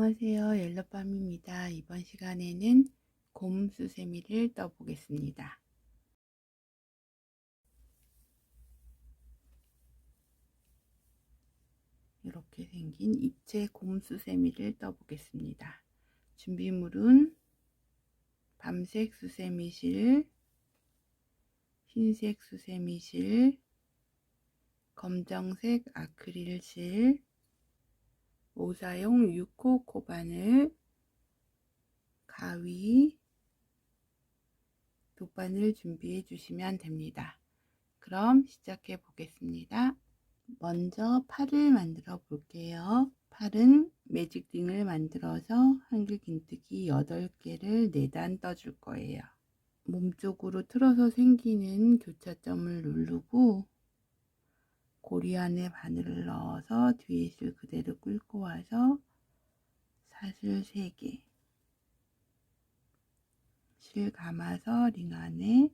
안녕하세요. 옐로밤입니다. 이번 시간에는 곰수세미를 떠보겠습니다. 이렇게 생긴 입체 곰수세미를 떠보겠습니다. 준비물은 밤색 수세미실, 흰색 수세미실, 검정색 아크릴실, 오사용 6호 코바늘, 가위, 돗바늘 준비해 주시면 됩니다. 그럼 시작해 보겠습니다. 먼저 팔을 만들어 볼게요. 팔은 매직링을 만들어서 한길긴뜨기 8개를 4단 떠줄 거예요. 몸쪽으로 틀어서 생기는 교차점을 누르고 고리 안에 바늘을 넣어서 뒤에 실 그대로 끌고 와서 사슬 3개, 실 감아서 링 안에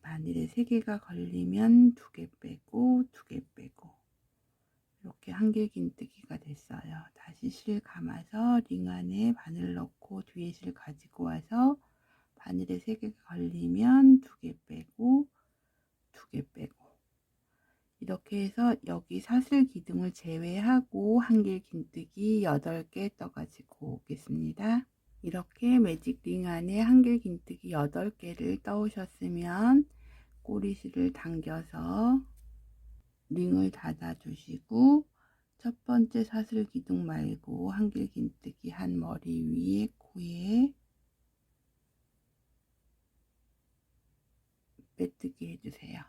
바늘에 3개가 걸리면 2개 빼고 2개 빼고 이렇게 한길긴뜨기가 됐어요. 다시 실 감아서 링 안에 바늘 넣고 뒤에 실 가지고 와서 바늘에 3개가 걸리면 2개 빼고 2개 빼고 이렇게 해서 여기 사슬 기둥을 제외하고 한길긴뜨기 8개 떠가지고 오겠습니다. 이렇게 매직 링 안에 한길긴뜨기 8개를 떠오셨으면 꼬리실을 당겨서 링을 닫아 주시고 첫 번째 사슬 기둥 말고 한길긴뜨기 한 머리 위에 코에 빼뜨기 해주세요.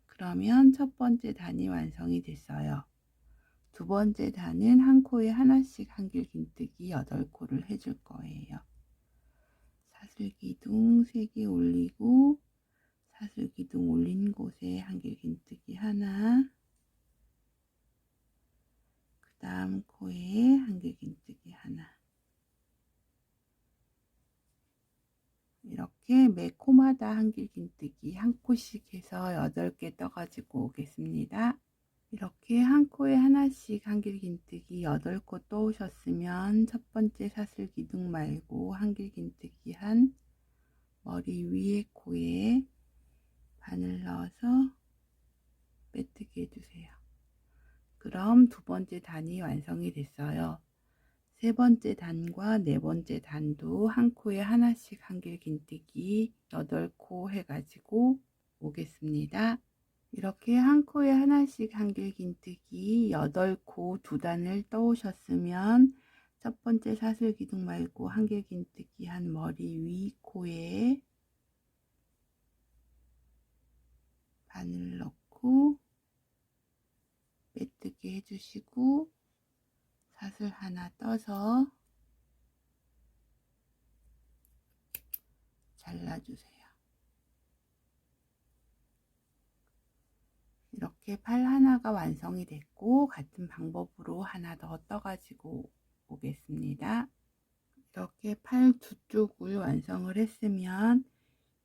그러면 첫 번째 단이 완성이 됐어요. 두 번째 단은 한 코에 하나씩 한길긴뜨기 8코를 해줄 거예요. 사슬 기둥 3개 올리고 사슬 기둥 올린 곳에 한길긴뜨기 하나, 그 다음 코에 한길긴뜨기 하나, 이렇게 매 코마다 한길긴뜨기 한 코씩 해서 8개 떠가지고 오겠습니다. 이렇게 한 코에 하나씩 한길긴뜨기 8코 떠오셨으면 첫 번째 사슬 기둥 말고 한길긴뜨기 한 머리 위에 코에 바늘 넣어서 빼뜨기 해주세요. 그럼 두 번째 단이 완성이 됐어요. 세 번째 단과 네 번째 단도 한 코에 하나씩 한길긴뜨기 8코 해가지고 오겠습니다. 이렇게 한 코에 하나씩 한길긴뜨기 8코 2단을 떠오셨으면 첫 번째 사슬 기둥 말고 한길긴뜨기 한 머리 위 코에 바늘 넣고 빼뜨기 해주시고 사슬 하나 떠서 잘라주세요. 이렇게 팔 하나가 완성이 됐고 같은 방법으로 하나 더 떠가지고 오겠습니다. 이렇게 팔 두 쪽을 완성을 했으면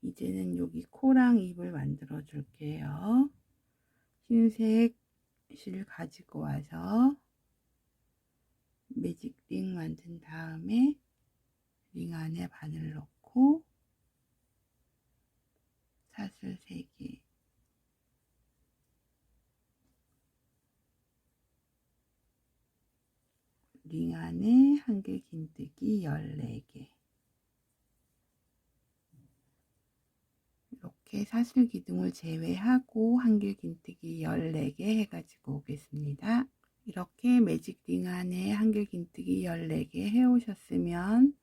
이제는 여기 코랑 입을 만들어 줄게요. 흰색 실 가지고 와서 매직 링 만든 다음에 링 안에 바늘 넣고 사슬 3개, 링 안에 한길긴뜨기 14개, 이렇게 사슬 기둥을 제외하고 한길긴뜨기 14개 해가지고 오겠습니다. 이렇게 매직 링 안에 한길긴뜨기 14개 해오셨으면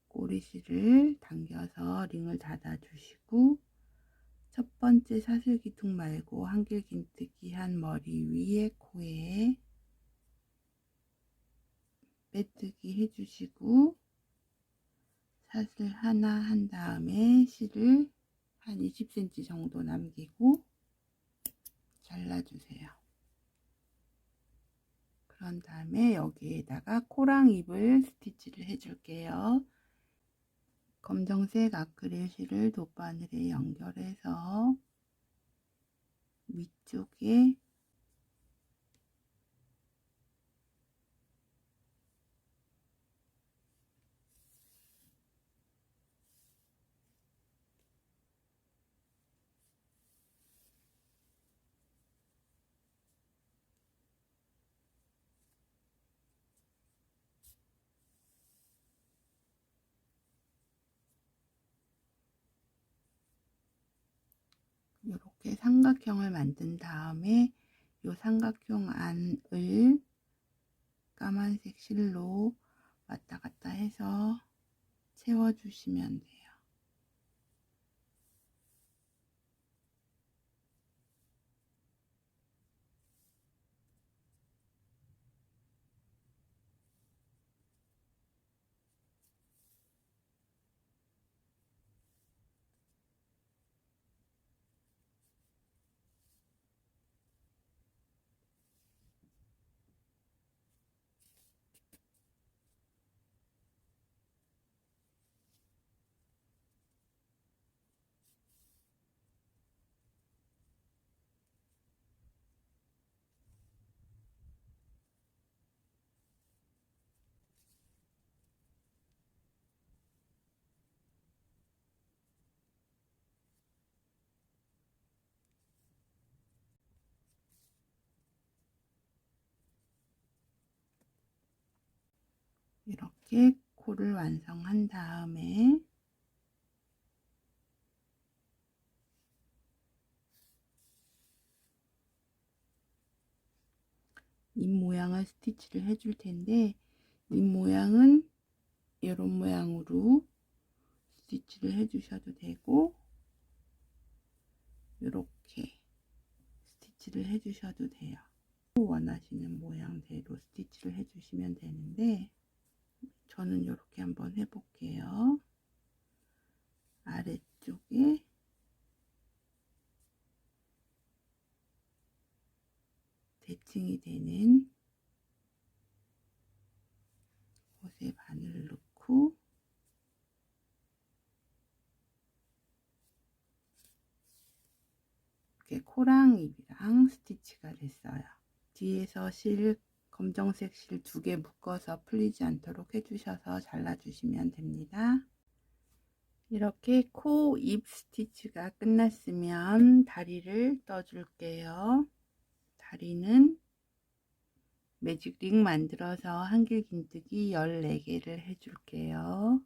꼬리실을 당겨서 링을 닫아 주시고 첫 번째 사슬 기둥 말고 한길긴뜨기 한 머리 위에 코에 빼뜨기 해주시고 사슬 하나 한 다음에 실을 한 20cm 정도 남기고 잘라주세요. 그런 다음에 여기에다가 코랑 입을 스티치를 해줄게요. 검정색 아크릴 실을 돗바늘에 연결해서 위쪽에 이렇게 삼각형을 만든 다음에 이 삼각형 안을 까만색 실로 왔다 갔다 해서 채워주시면 돼요. 이렇게 코를 완성한 다음에 입 모양을 스티치를 해줄 텐데, 입 모양은 이런 모양으로 스티치를 해주셔도 되고, 이렇게 스티치를 해주셔도 돼요. 원하시는 모양대로 스티치를 해주시면 되는데, 저는 이렇게 한번 해볼게요. 아래쪽에 대칭이 되는 곳에 바늘을 넣고 이렇게 코랑 입이랑 스티치가 됐어요. 뒤에서 실 검정색 실 2개 묶어서 풀리지 않도록 해주셔서 잘라주시면 됩니다. 이렇게 코, 입 스티치가 끝났으면 다리를 떠줄게요. 다리는 매직링 만들어서 한길긴뜨기 14개를 해줄게요.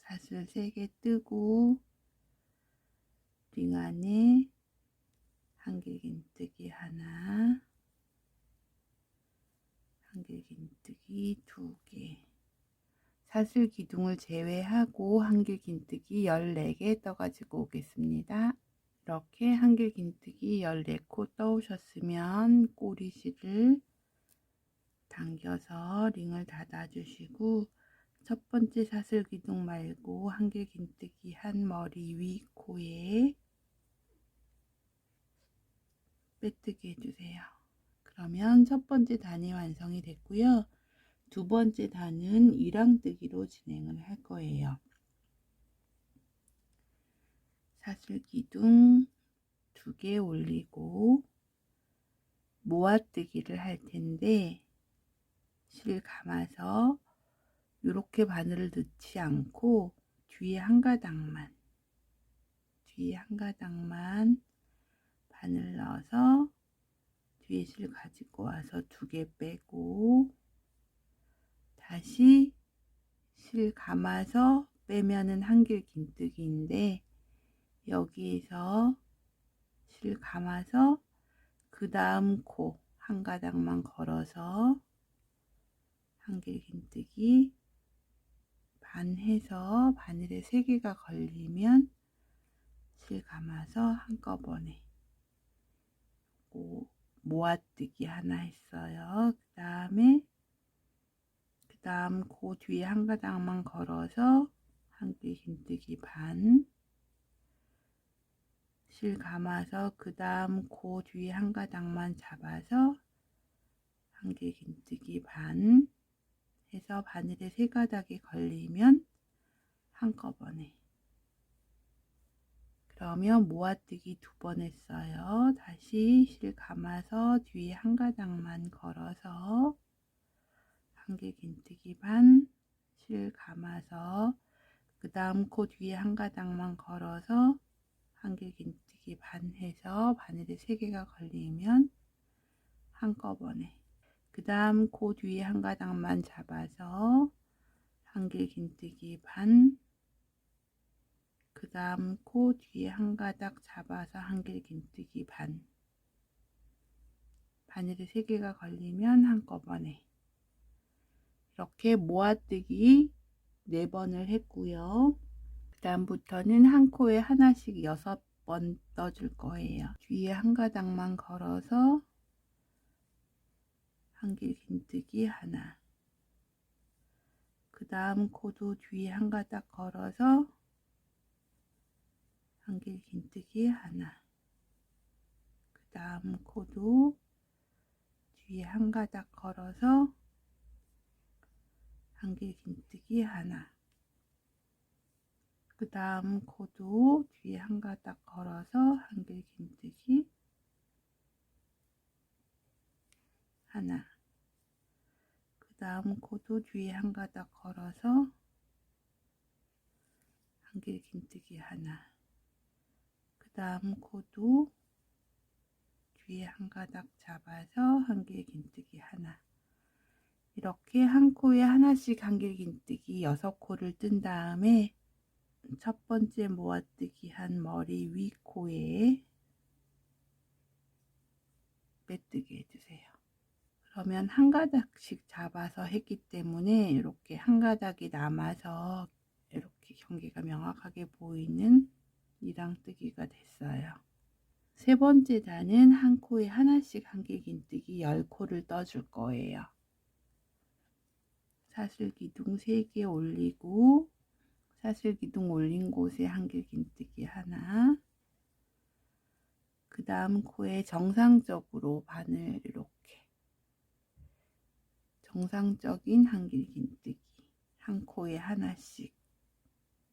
사슬 3개 뜨고 링 안에 한길긴뜨기 하나, 한길긴뜨기 2개, 사슬 기둥을 제외하고 한길긴뜨기 14개 떠가지고 오겠습니다. 이렇게 한길긴뜨기 14코 떠오셨으면 꼬리실을 당겨서 링을 닫아 주시고, 첫 번째 사슬 기둥 말고 한길긴뜨기 한 머리 위 코에 빼뜨기 해주세요. 그러면 첫 번째 단이 완성이 됐고요. 두 번째 단은 이랑뜨기로 진행을 할 거예요. 사슬 기둥 2개 올리고 모아뜨기를 할 텐데, 실 감아서 이렇게 바늘을 넣지 않고 뒤에 한 가닥만 바늘 넣어서 뒤에 실 가지고 와서 2개 빼고 다시 실 감아서 빼면은 한길긴뜨기인데, 여기에서 실 감아서 그 다음 코 한 가닥만 걸어서 한길긴뜨기 반 해서 바늘에 3개가 걸리면 실 감아서 한꺼번에 모아뜨기 하나 했어요. 그 다음 그 뒤에 한 가닥만 걸어서 한길긴뜨기 반, 실 감아서 그 다음 그 뒤에 한 가닥만 잡아서 한길긴뜨기 반 해서 바늘에 3가닥이 걸리면 한꺼번에, 그러면 모아뜨기 2번 했어요. 다시 실 감아서 뒤에 한 가닥만 걸어서 한길긴뜨기 반, 실 감아서 그 다음 코 뒤에 한 가닥만 걸어서 한길긴뜨기 반 해서 바늘에 3개가 걸리면 한꺼번에, 그 다음 코 뒤에 한 가닥만 잡아서 한길긴뜨기 반, 그 다음 코 뒤에 한 가닥 잡아서 한길긴뜨기 반. 바늘이 3개가 걸리면 한꺼번에 이렇게 모아뜨기 4번을 했고요. 그 다음부터는 한 코에 하나씩 6번 떠줄 거예요. 뒤에 한 가닥만 걸어서 한길긴뜨기 하나. 그 다음 코도 뒤에 한 가닥 걸어서 한길긴뜨기 하나. 그 다음 코도 뒤에 한 가닥 걸어서 한길긴뜨기 하나. 그 다음 코도 뒤에 한 가닥 걸어서 한길긴뜨기 하나. 그 다음 코도 뒤에 한 가닥 걸어서 한길긴뜨기 하나. 그 다음 코도 뒤에 한 가닥 잡아서 한길긴뜨기 하나. 이렇게 한 코에 하나씩 한길긴뜨기 6코를 뜬 다음에 첫 번째 모아뜨기 한 머리 위 코에 빼뜨기 해주세요. 그러면 한 가닥씩 잡아서 했기 때문에 이렇게 한 가닥이 남아서 이렇게 경계가 명확하게 보이는 이랑뜨기가 됐어요. 세 번째 단은 한 코에 하나씩 한길긴뜨기 10코를 떠줄 거예요. 사슬기둥 3개 올리고 사슬기둥 올린 곳에 한길긴뜨기 하나. 그 다음 코에 정상적으로 바늘 이렇게 정상적인 한길긴뜨기 한 코에 하나씩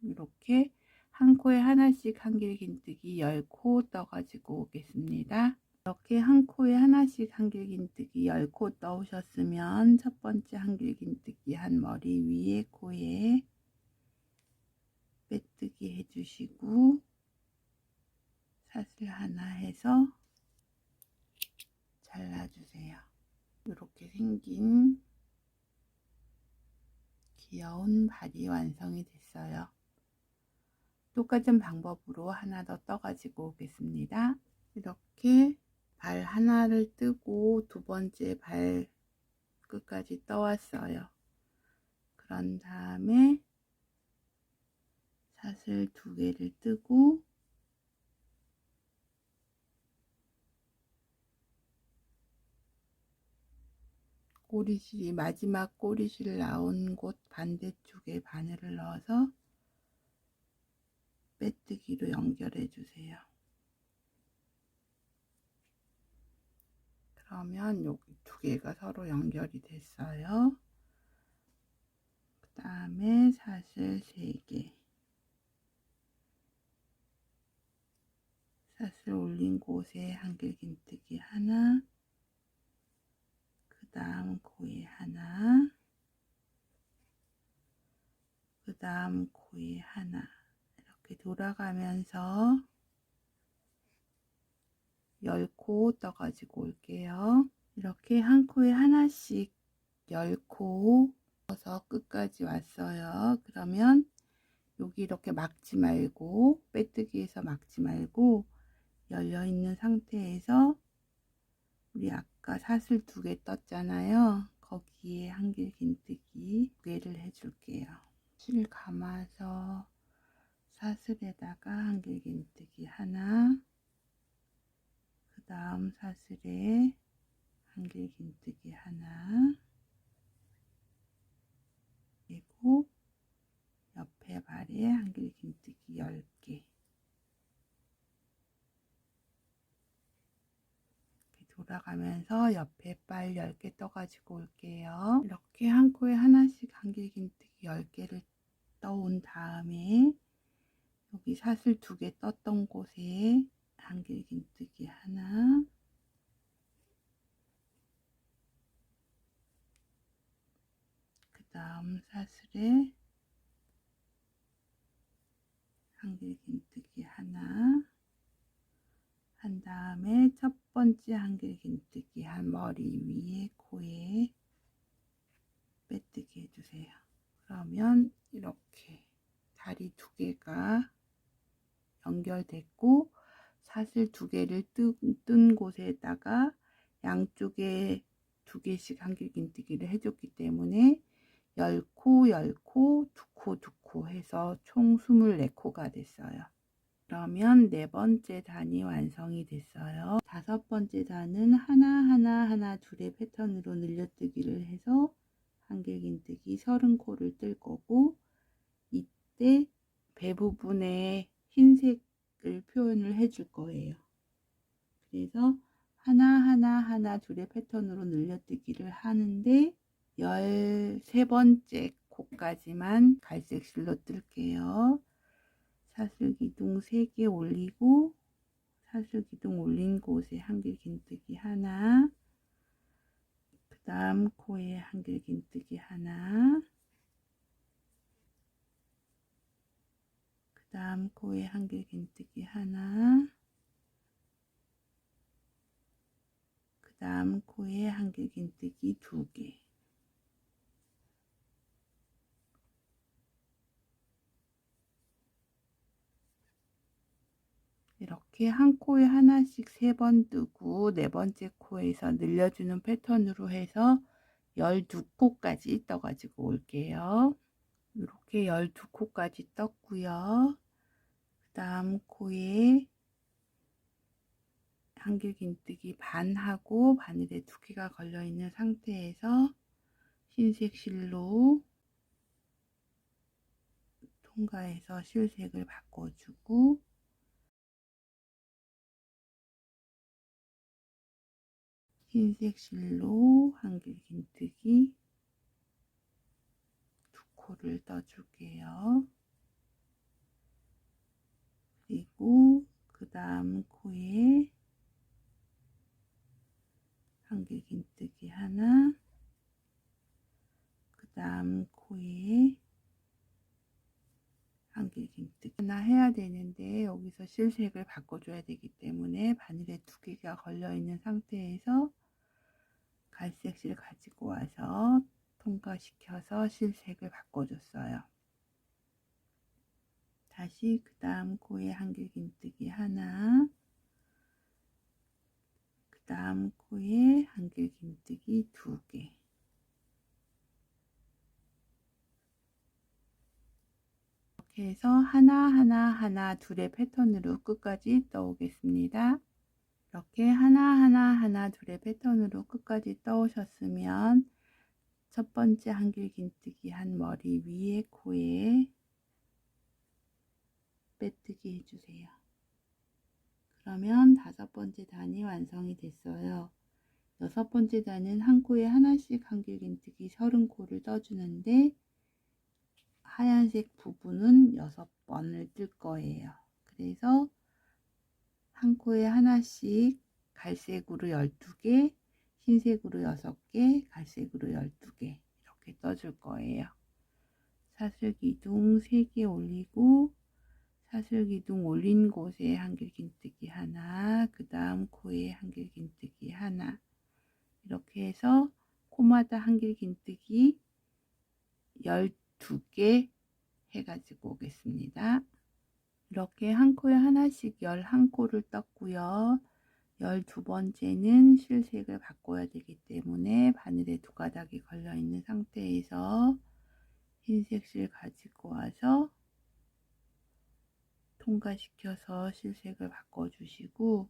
이렇게 한 코에 하나씩 한길긴뜨기 10코 떠가지고 오겠습니다. 이렇게 한 코에 하나씩 한길긴뜨기 10코 떠오셨으면 첫 번째 한길긴뜨기 한 머리 위에 코에 빼뜨기 해주시고 사슬 하나 해서 잘라주세요. 이렇게 생긴 귀여운 발이 완성이 됐어요. 똑같은 방법으로 하나 더 떠가지고 오겠습니다. 이렇게 발 하나를 뜨고 두 번째 발 끝까지 떠왔어요. 그런 다음에 사슬 2개를 뜨고 꼬리실이 마지막 꼬리실 나온 곳 반대쪽에 바늘을 넣어서 빼뜨기로 연결해 주세요. 그러면 여기 2개가 서로 연결이 됐어요. 그 다음에 사슬 3개 사슬 올린 곳에 한길긴뜨기 하나, 그 다음 코에 하나, 그 다음 코에 하나. 이렇게 돌아가면서 10코 떠가지고 올게요. 이렇게 한 코에 하나씩 10코 떠서 끝까지 왔어요. 그러면 여기 이렇게 막지 말고 빼뜨기에서 막지 말고 열려 있는 상태에서 우리 아까 사슬 2개 떴잖아요. 거기에 한길긴뜨기 2개를 해줄게요. 실 감아서 사슬에다가 한길긴뜨기 하나, 그 다음 사슬에 한길긴뜨기 하나, 그리고 옆에 발에 한길긴뜨기 10개 돌아가면서 옆에 발 10개 떠가지고 올게요. 이렇게 한 코에 하나씩 한길긴뜨기 10개를 떠온 다음에 여기 사슬 2개 떴던 곳에 한길긴뜨기 하나, 그 다음 사슬에 한길긴뜨기 하나 한 다음에 첫 번째 한길긴뜨기 한 머리 위에 코에 빼뜨기 해주세요. 그러면 이렇게 다리 2개가 연결됐고, 사슬 2개를 뜬 곳에다가 양쪽에 2개씩 한길긴뜨기를 해줬기 때문에 10코, 10코, 2코, 2코 해서 총 24코가 됐어요. 그러면 4번째 단이 완성이 됐어요. 5번째 단은 하나 둘의 패턴으로 늘려뜨기를 해서 한길긴뜨기 30코를 뜰 거고, 이때 배 부분에 흰색을 표현을 해줄 거예요. 그래서 하나 둘의 패턴으로 늘려뜨기를 하는데 13번째 코까지만 갈색 실로 뜰게요. 사슬기둥 3개 올리고, 사슬기둥 올린 곳에 한길긴뜨기 하나, 그 다음 코에 한길긴뜨기 하나, 그 다음 코에 한길긴뜨기 하나, 그 다음 코에 한길긴뜨기 2개. 이렇게 한 코에 하나씩 3번 뜨고 4번째 코에서 늘려주는 패턴으로 해서 12코까지 떠가지고 올게요. 이렇게 12코까지 떴고요. 그 다음 코에 한길긴뜨기 반하고 바늘에 2개가 걸려 있는 상태에서 흰색 실로 통과해서 실색을 바꿔주고, 흰색 실로 한길긴뜨기 2코를 떠줄게요. 그리고 그 다음 코에 한길긴뜨기 하나, 그 다음 코에 한길긴뜨기 하나 해야 되는데, 여기서 실색을 바꿔줘야 되기 때문에 바늘에 2개가 걸려 있는 상태에서 갈색 실 가지고 와서 통과시켜서 실색을 바꿔줬어요. 다시 그 다음 코에 한길긴뜨기 하나, 그 다음 코에 한길긴뜨기 2개. 이렇게 해서 하나 둘의 패턴으로 끝까지 떠오겠습니다. 이렇게 하나 둘의 패턴으로 끝까지 떠오셨으면 첫 번째 한길긴뜨기 한 머리 위에 코에 빼뜨기 해주세요. 그러면 5번째 단이 완성이 됐어요. 6번째 단은 한 코에 하나씩 한길긴뜨기 30코를 떠주는데, 하얀색 부분은 6번을 뜰 거예요. 그래서 한 코에 하나씩 갈색으로 12개, 흰색으로 6개, 갈색으로 12개 이렇게 떠줄 거예요. 사슬기둥 3개 올리고, 사슬기둥 올린 곳에 한길긴뜨기 하나, 그 다음 코에 한길긴뜨기 하나, 이렇게 해서 코마다 한길긴뜨기 12개 해가지고 오겠습니다. 이렇게 한 코에 하나씩 11코를 떴고요. 12번째는 실색을 바꿔야 되기 때문에 바늘에 2가닥이 걸려 있는 상태에서 흰색 실 가지고 와서 통과시켜서 실색을 바꿔주시고,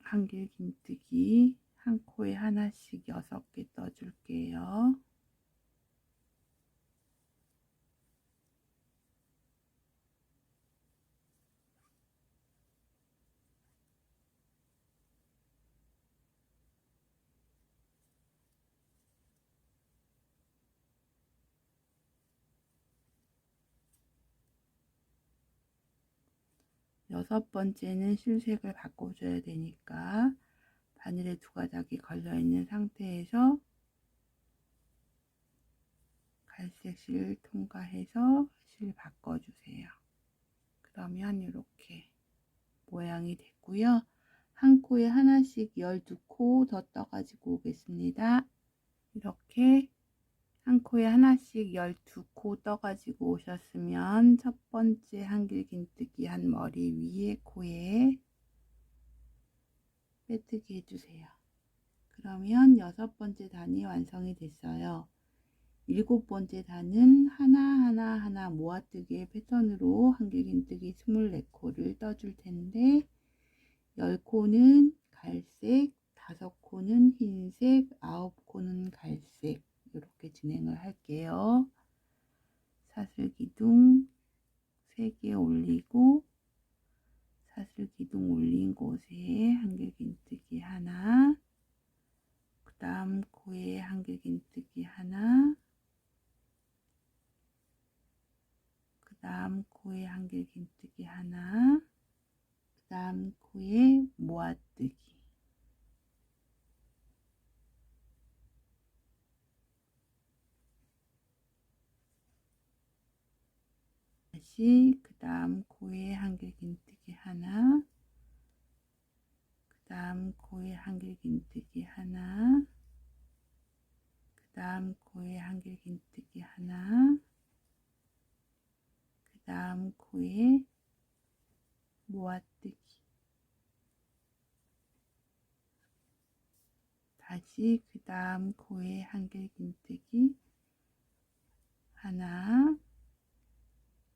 한길긴뜨기 한 코에 하나씩 6개 떠줄게요. 6번째는 실색을 바꿔줘야 되니까 바늘에 2가닥이 걸려 있는 상태에서 갈색 실 통과해서 실 바꿔주세요. 그러면 이렇게 모양이 됐고요. 한 코에 하나씩 12코 더 떠가지고 오겠습니다. 이렇게 한 코에 하나씩 12코 떠가지고 오셨으면 첫 번째 한길긴뜨기 한 머리 위에 코에 빼뜨기 해주세요. 그러면 6번째 단이 완성이 됐어요. 7번째 단은 하나하나 모아뜨기의 패턴으로 한길긴뜨기 24코를 떠줄 텐데 10코는 갈색, 5코는 흰색, 9코는 갈색 이렇게 진행을 할게요. 사슬기둥 3개 올리고 사슬기둥 올린 곳에 한길긴뜨기 하나, 그 다음 코에 한길긴뜨기 하나, 그 다음 코에 한길긴뜨기 하나, 그 다음 코에 모아뜨기, 다시 그 다음 코에 한길긴뜨기 하나, 그 다음 코에 한길긴뜨기 하나, 그 다음 코에 한길긴뜨기 하나, 그 다음 코에 모아뜨기, 다시 그 다음 코에 한길긴뜨기 하나,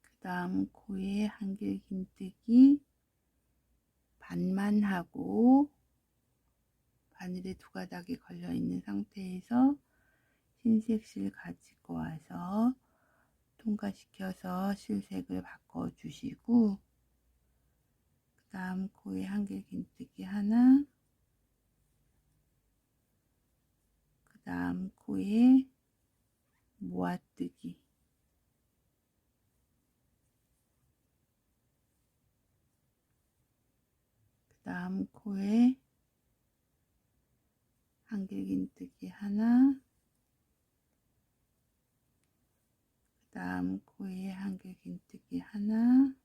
그 다음 코에 한길긴뜨기 반만 하고 바늘에 2가닥이 걸려 있는 상태에서 흰색 실 가지고 와서 통과시켜서 실색을 바꿔 주시고 그 다음 코에 한길긴뜨기 하나, 그 다음 코에 모아뜨기, 그 다음 코에 한길긴뜨기 하나, 그 다음 코에 한길긴뜨기 하나,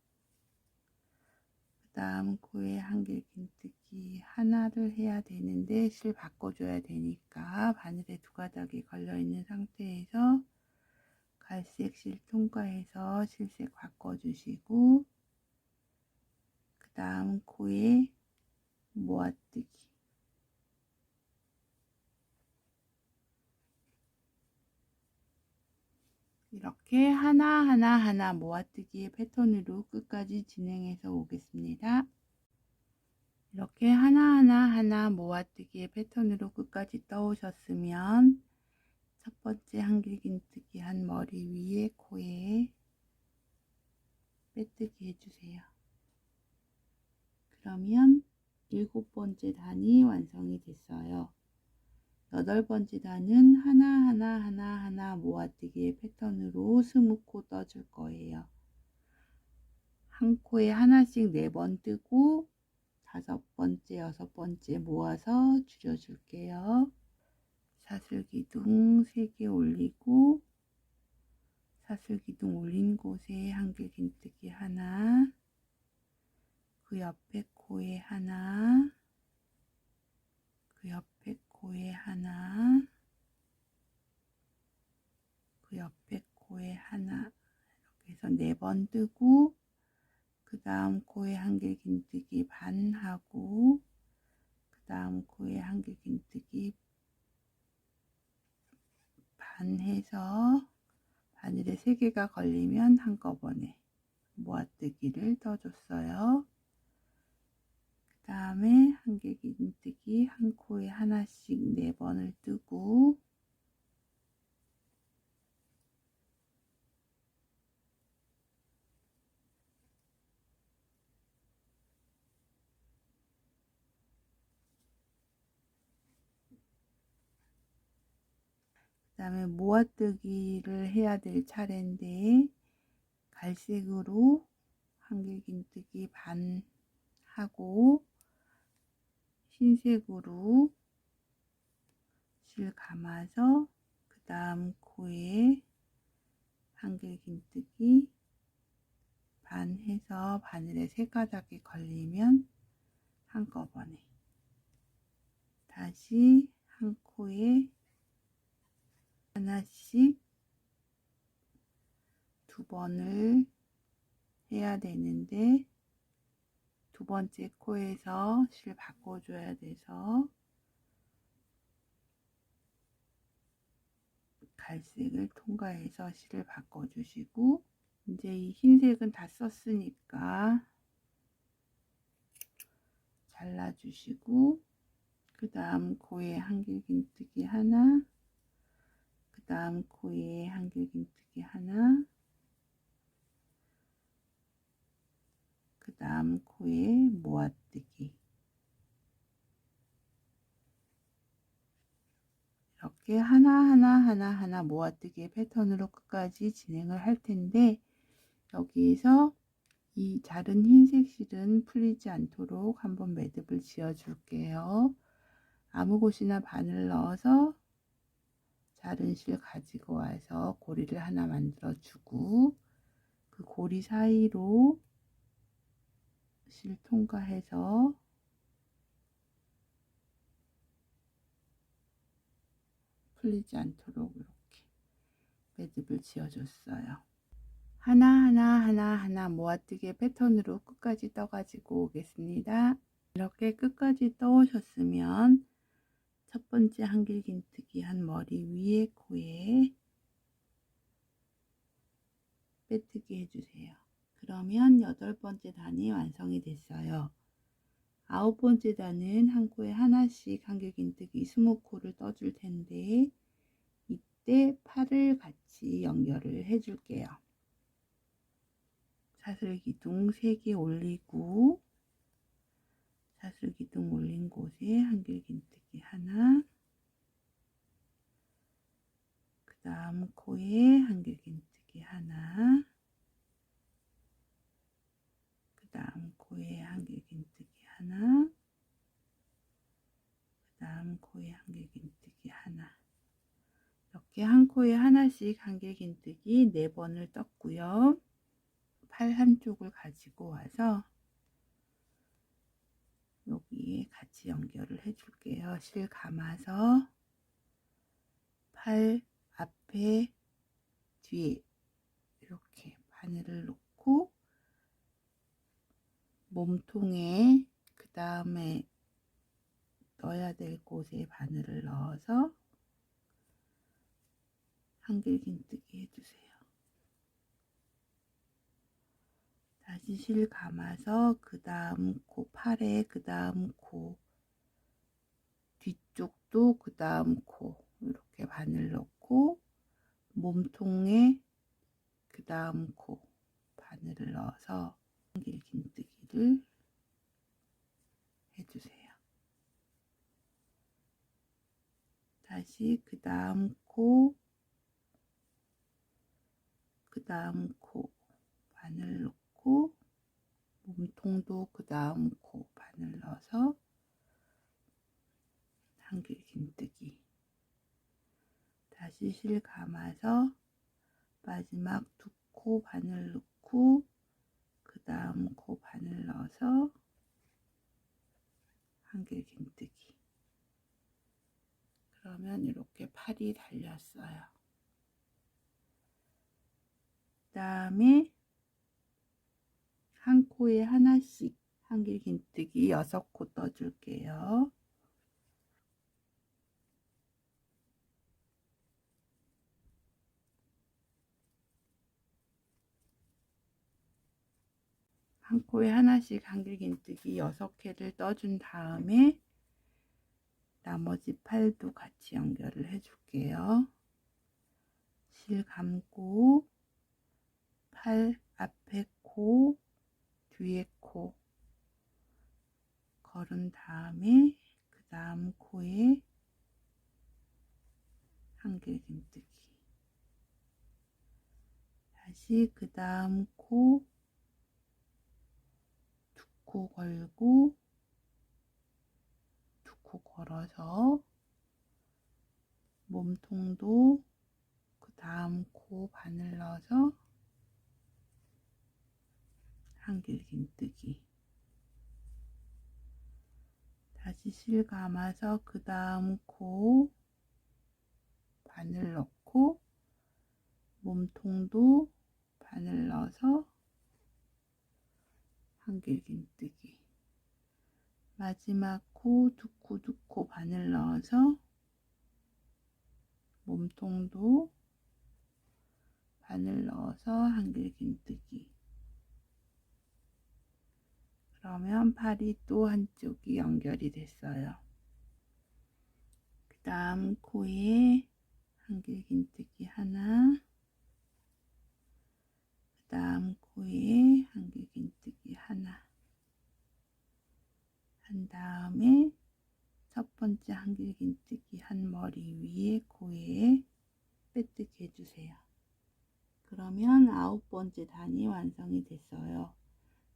그 다음 코에 한길긴뜨기 하나를 해야 되는데 실 바꿔줘야 되니까 바늘에 2가닥이 걸려 있는 상태에서 갈색 실 통과해서 실색 바꿔주시고 그 다음 코에 모아뜨기, 이렇게 하나 모아뜨기의 패턴으로 끝까지 진행해서 오겠습니다. 이렇게 하나 모아뜨기의 패턴으로 끝까지 떠오셨으면 첫 번째 한길긴뜨기 한 머리 위에 코에 빼뜨기 해주세요. 그러면 7번째 단이 완성이 됐어요. 8번째 단은 하나 모아뜨기의 패턴으로 20코 떠줄 거예요. 한 코에 하나씩 4번 뜨고 5번째, 6번째 모아서 줄여줄게요. 사슬기둥 3개 올리고 사슬기둥 올린 곳에 한길긴뜨기 하나, 그 옆에 코에 하나, 그 옆에 코에 하나, 그 옆에 코에 하나 이렇게 해서 4번 뜨고 그 다음 코에 한길긴뜨기 반 하고 그 다음 코에 한길긴뜨기 반 해서 바늘에 3개가 걸리면 한꺼번에 모아뜨기를 떠줬어요. 그 다음에 한길긴뜨기 한 코에 하나씩 4번을 뜨고 그 다음에 모아뜨기를 해야 될 차례인데 갈색으로 한길긴뜨기 반 하고 흰색으로 실 감아서 그 다음 코에 한길긴뜨기 반 해서 바늘에 3가닥이 걸리면 한꺼번에 다시 한 코에 하나씩 2번을 해야 되는데, 2번째 코에서 실 바꿔줘야 돼서 갈색을 통과해서 실을 바꿔주시고, 이제 이 흰색은 다 썼으니까 잘라주시고, 그 다음 코에 한길긴뜨기 하나, 그 다음 코에 한길긴뜨기 하나, 그 다음 코에 모아뜨기. 이렇게 하나하나 모아뜨기 패턴으로 끝까지 진행을 할 텐데, 여기에서 이 자른 흰색 실은 풀리지 않도록 한번 매듭을 지어 줄게요. 아무 곳이나 바늘 넣어서 자른 실 가지고 와서 고리를 하나 만들어 주고, 그 고리 사이로 실 통과해서 풀리지 않도록 이렇게 매듭을 지어 줬어요. 하나하나 모아뜨기 패턴으로 끝까지 떠 가지고 오겠습니다. 이렇게 끝까지 떠 오셨으면 첫 번째 한길긴뜨기 한 머리 위에 코에 빼뜨기 해주세요. 그러면 8번째 단이 완성이 됐어요. 9번째 단은 한 코에 하나씩 한길긴뜨기 20코를 떠줄 텐데, 이때 팔을 같이 연결을 해 줄게요. 사슬기둥 3개 올리고, 사슬기둥 올린 곳에 한길긴뜨기 하나, 그 다음 코에 한길긴뜨기 하나, 그 다음 코에 한길긴뜨기 하나, 그 다음 코에 한길긴뜨기 하나. 이렇게 한 코에 하나씩 한길긴뜨기 4번을 떴고요. 팔 한쪽을 가지고 와서 여기에 같이 연결을 해 줄게요. 실 감아서 팔 앞에 뒤에 이렇게 바늘을 놓고, 몸통에 그 다음에 넣어야 될 곳에 바늘을 넣어서 한길긴뜨기 해주세요. 다시 실 감아서 그 다음 코 팔에 그 다음 코 뒤쪽도 그 다음 코 이렇게 바늘 넣고, 몸통에 그 다음 코 바늘을 넣어서 한길긴뜨기를 해주세요. 다시 그 다음 코, 그 다음 코 바늘 넣고, 몸통도 그 다음 코 바늘 넣어서 한길긴뜨기. 다시 실 감아서 마지막 2코 바늘 넣고, 그 다음 코 바늘 넣어서 한길긴뜨기. 그러면 이렇게 팔이 달렸어요. 그 다음에 한 코에 하나씩 한길긴뜨기 6코 떠줄게요. 한 코에 하나씩 한길긴뜨기 6개를 떠준 다음에 나머지 팔도 같이 연결을 해 줄게요. 실 감고 팔 앞에 코, 뒤에 코 걸은 다음에 그 다음 코에 한길긴뜨기. 다시 그 다음 코 2코 걸고 2코 걸어서 몸통도 그 다음 코 바늘 넣어서 한길긴뜨기. 다시 실 감아서 그 다음 코 바늘 넣고 몸통도 바늘 넣어서 한길긴뜨기. 마지막 코 두 코 바늘 넣어서 몸통도 바늘 넣어서 한길긴뜨기. 그러면 팔이 또 한쪽이 연결이 됐어요. 그 다음 코에 한길긴뜨기 하나, 그 다음 코에 한길긴뜨기 하나 한 다음에 첫 번째 한길긴뜨기 한 머리 위에 코에 빼뜨기 해주세요. 그러면 9번째 단이 완성이 됐어요.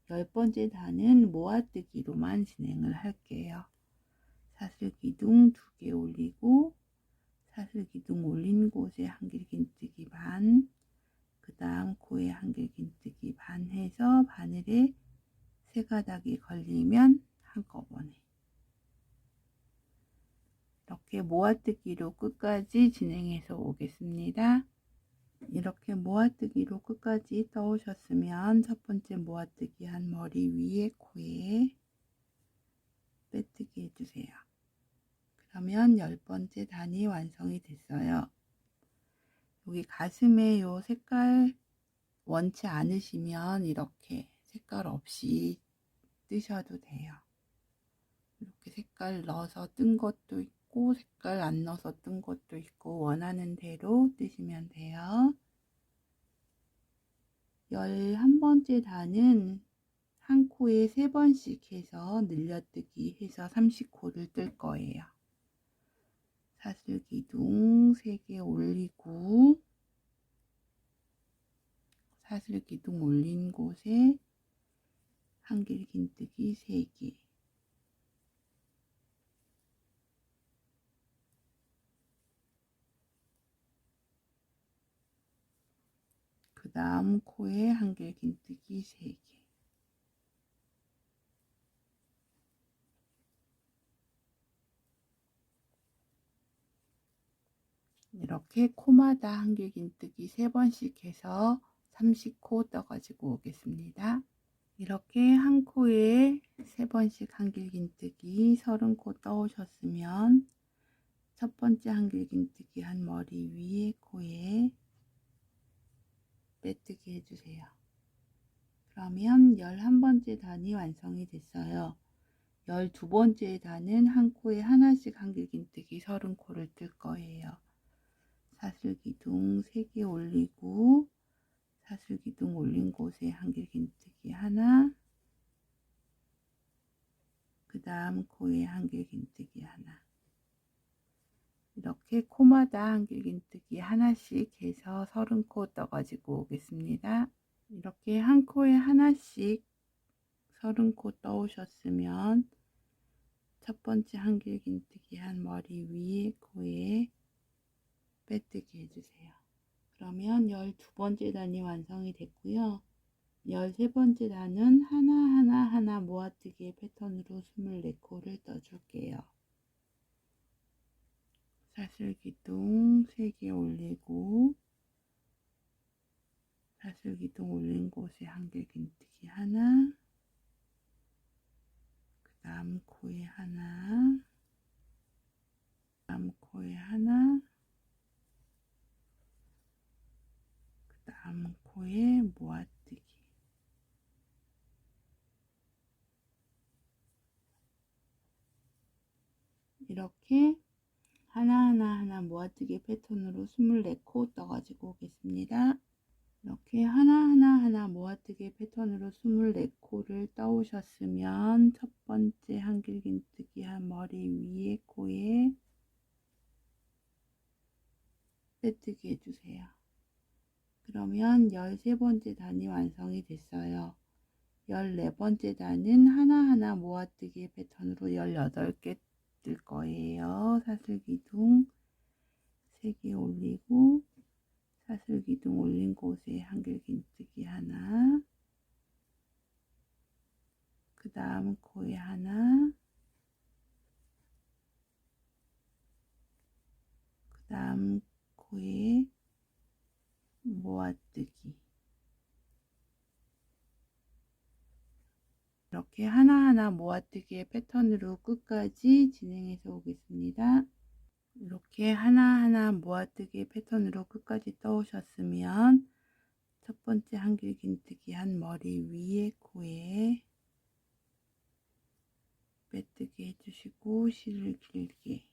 10번째 단은 모아뜨기로만 진행을 할게요. 사슬기둥 2개 올리고 사슬기둥 올린 곳에 한길긴뜨기 반, 그 다음 코에 한길긴뜨기 반 해서 바늘에 3가닥이 걸리면 한꺼번에 이렇게 모아뜨기로 끝까지 진행해서 오겠습니다. 이렇게 모아뜨기로 끝까지 떠오셨으면 첫 번째 모아뜨기 한 머리 위에 코에 빼뜨기 해주세요. 그러면 10번째 단이 완성이 됐어요. 여기 가슴에 요 색깔 원치 않으시면 이렇게 색깔 없이 뜨셔도 돼요. 이렇게 색깔 넣어서 뜬 것도 있고 색깔 안 넣어서 뜬 것도 있고 원하는 대로 뜨시면 돼요. 11번째 단은 한 코에 3번씩 해서 늘려뜨기 해서 30코를 뜰 거예요. 사슬기둥 3개 올리고 사슬기둥 올린 곳에 한길긴뜨기 3개, 그 다음 코에 한길긴뜨기 3개, 이렇게 코마다 한길긴뜨기 3번씩 해서 30코 떠가지고 오겠습니다. 이렇게 한 코에 3번씩 한길긴뜨기 30코 떠오셨으면 첫 번째 한길긴뜨기 한 머리 위에 코에 빼뜨기 해주세요. 그러면 11번째 단이 완성이 됐어요. 12번째 단은 한 코에 하나씩 한길긴뜨기 30코를 뜰 거예요. 사슬기둥 3개 올리고 사슬기둥 올린 곳에 한길긴뜨기 하나, 그 다음 코에 한길긴뜨기 하나, 이렇게 코마다 한길긴뜨기 하나씩 해서 30코 떠가지고 오겠습니다. 이렇게 한 코에 하나씩 30코 떠오셨으면 첫 번째 한길긴뜨기 한 머리 위에 코에 빼뜨기 해주세요. 그러면 12번째 단이 완성이 됐고요. 13번째 단은 하나 모아뜨기 패턴으로 24코를 떠줄게요. 사슬기둥 3개 올리고 사슬기둥 올린 곳에 한길긴뜨기 하나, 그 다음 코에 하나, 그 다음 코에 하나, 그 다음 코에 모아뜨기, 이렇게 하나 모아뜨기 패턴으로 24코 떠가지고 오겠습니다. 이렇게 하나 모아뜨기 패턴으로 24코를 떠오셨으면 첫 번째 한길긴뜨기 한 머리 위에 코에 빼뜨기 해주세요. 그러면 13번째 단이 완성이 됐어요. 14번째 단은 하나 모아뜨기 패턴으로 18개 뜰 거예요. 사슬기둥 3개 올리고 사슬기둥 올린 곳에 한길긴뜨기 하나, 그 다음 코에 하나, 그 다음 코에 모아 하나하나 모아뜨기의 패턴으로 끝까지 진행해서 오겠습니다. 이렇게 하나하나 모아뜨기 패턴으로 끝까지 떠오셨으면 첫 번째 한길긴뜨기 한 머리 위에 코에 빼뜨기 해주시고 실을 길게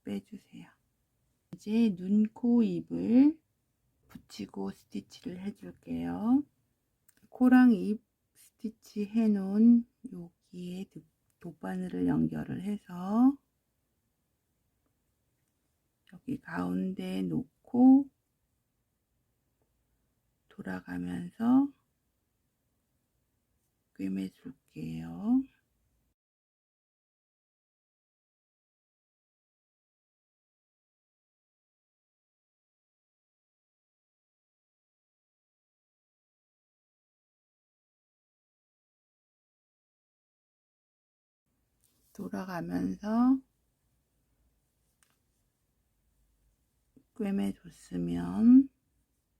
빼주세요. 이제 눈, 코, 입을 붙이고 스티치를 해줄게요. 코랑 입 스티치 해놓은 여기에 돗바늘을 연결을 해서 여기 가운데 놓고 돌아가면서 꿰매 줄게요. 돌아가면서 꿰매 줬으면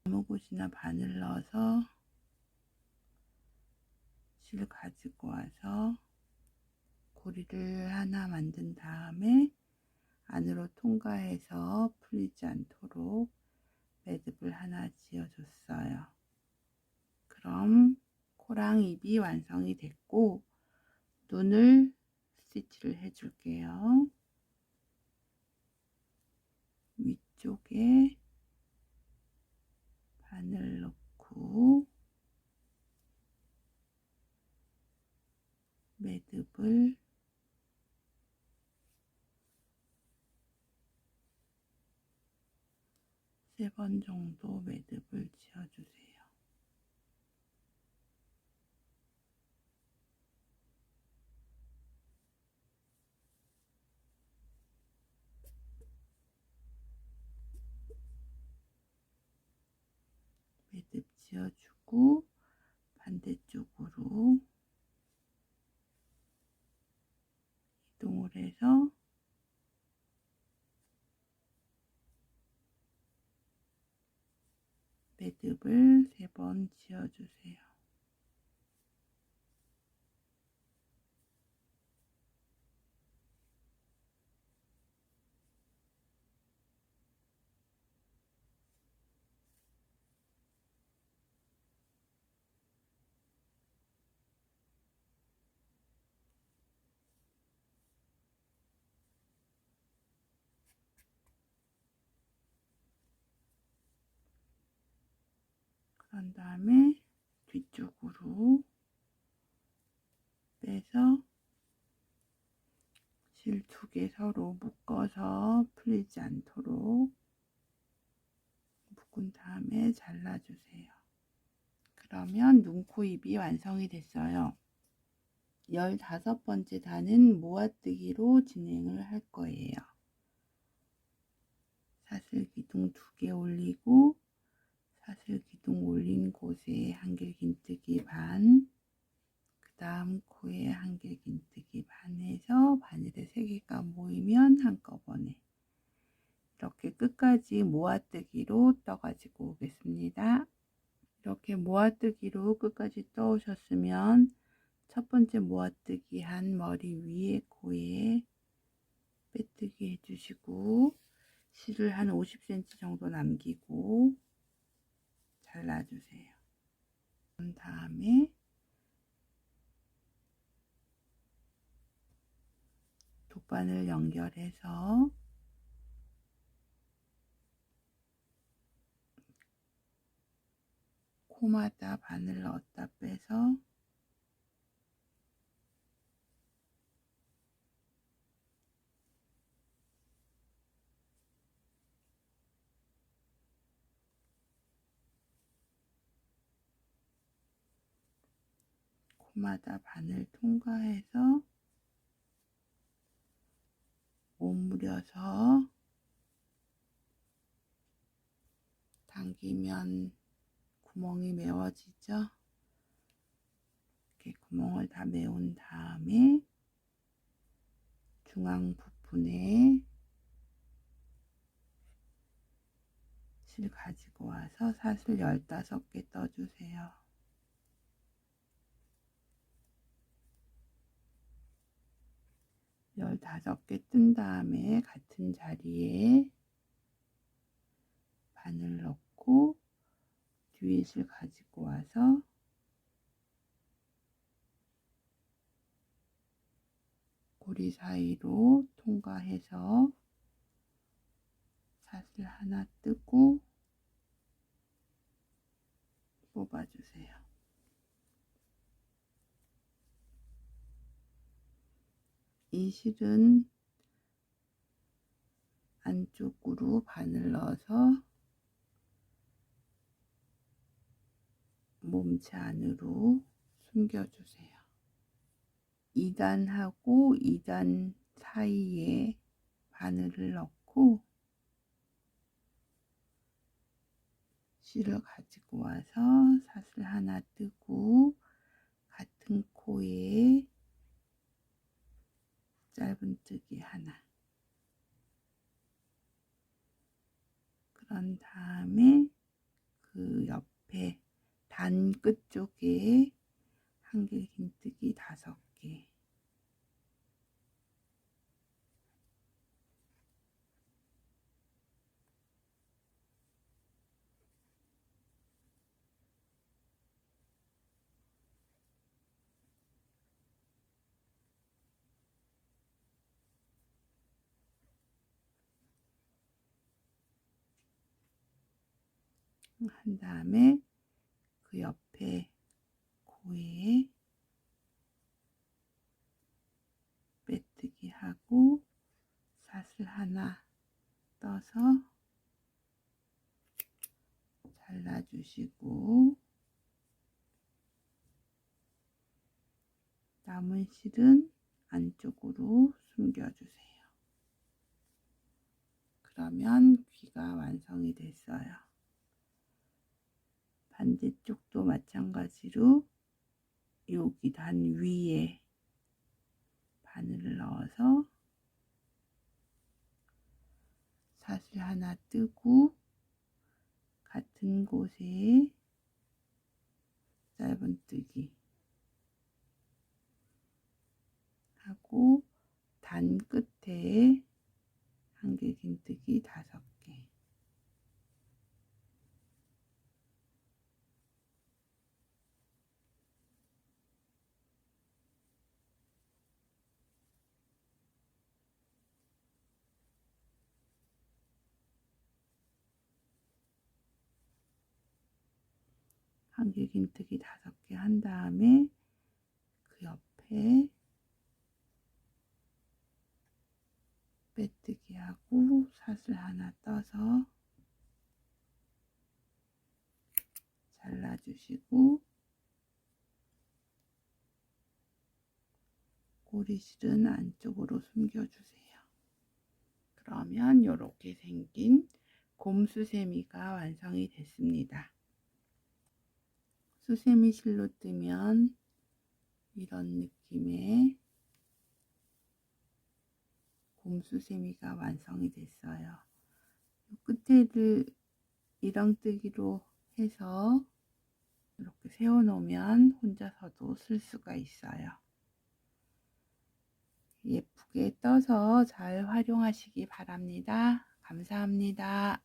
아무 곳이나 바늘 넣어서 실 가지고 와서 고리를 하나 만든 다음에 안으로 통과해서 풀리지 않도록 매듭을 하나 지어줬어요. 그럼 코랑 입이 완성이 됐고 눈을 스티치를 해줄게요. 위쪽에 바늘 넣고 매듭을 세 번 정도 매듭을 지어주세요. 매듭 지어주고 반대쪽으로 이동을 해서 매듭을 세 번 지어주세요. 그런 다음에 뒤쪽으로 빼서 실 두 개 서로 묶어서 풀리지 않도록 묶은 다음에 잘라주세요. 그러면 눈, 코, 입이 완성이 됐어요. 15번째 단은 모아뜨기로 진행을 할 거예요. 사슬기둥 2개 올리고 사슬기둥 올린 곳에 한길긴뜨기 반, 그 다음 코에 한길긴뜨기 반 해서 바늘에 3개가 모이면 한꺼번에 이렇게 끝까지 모아뜨기로 떠가지고 오겠습니다. 이렇게 모아뜨기로 끝까지 떠오셨으면 첫 번째 모아뜨기 한 머리 위에 코에 빼뜨기 해주시고 실을 한 50cm 정도 남기고 잘라주세요. 그런 다음에 돗바늘 연결해서 코마다 바늘 넣었다 빼서 코마다 바늘 통과해서 오므려서 당기면 구멍이 메워지죠. 이렇게 구멍을 다 메운 다음에 중앙 부분에 실 가지고 와서 사슬 15개 떠주세요. 5개 뜬 다음에 같은 자리에 바늘 넣고 듀잇을 가지고 와서 고리 사이로 통과해서 사슬 하나 뜨고 뽑아주세요. 이 실은 안쪽으로 바늘 넣어서 몸체 안으로 숨겨주세요. 2단하고 2단 사이에 바늘을 넣고 실을 가지고 와서 사슬 하나 뜨고 같은 코에 짧은뜨기 하나, 그런 다음에 그 옆에 단 끝 쪽에 한길긴뜨기 5개, 한 다음에 그 옆에 코에 빼뜨기 하고 사슬 하나 떠서 잘라주시고 남은 실은 안쪽으로 숨겨주세요. 그러면 귀가 완성이 됐어요. 반대쪽도 마찬가지로 여기 단 위에 바늘을 넣어서 사슬 하나 뜨고 같은 곳에 짧은뜨기 하고 단 끝에 한길긴뜨기 5개, 한길긴뜨기 5개 한 다음에 그 옆에 빼뜨기 하고 사슬 하나 떠서 잘라주시고 꼬리실은 안쪽으로 숨겨주세요. 그러면 이렇게 생긴 곰수세미가 완성이 됐습니다. 수세미 실로 뜨면 이런 느낌의 곰수세미가 완성이 됐어요. 끝에를 이렁뜨기로 해서 이렇게 세워 놓으면 혼자서도 쓸 수가 있어요. 예쁘게 떠서 잘 활용하시기 바랍니다. 감사합니다.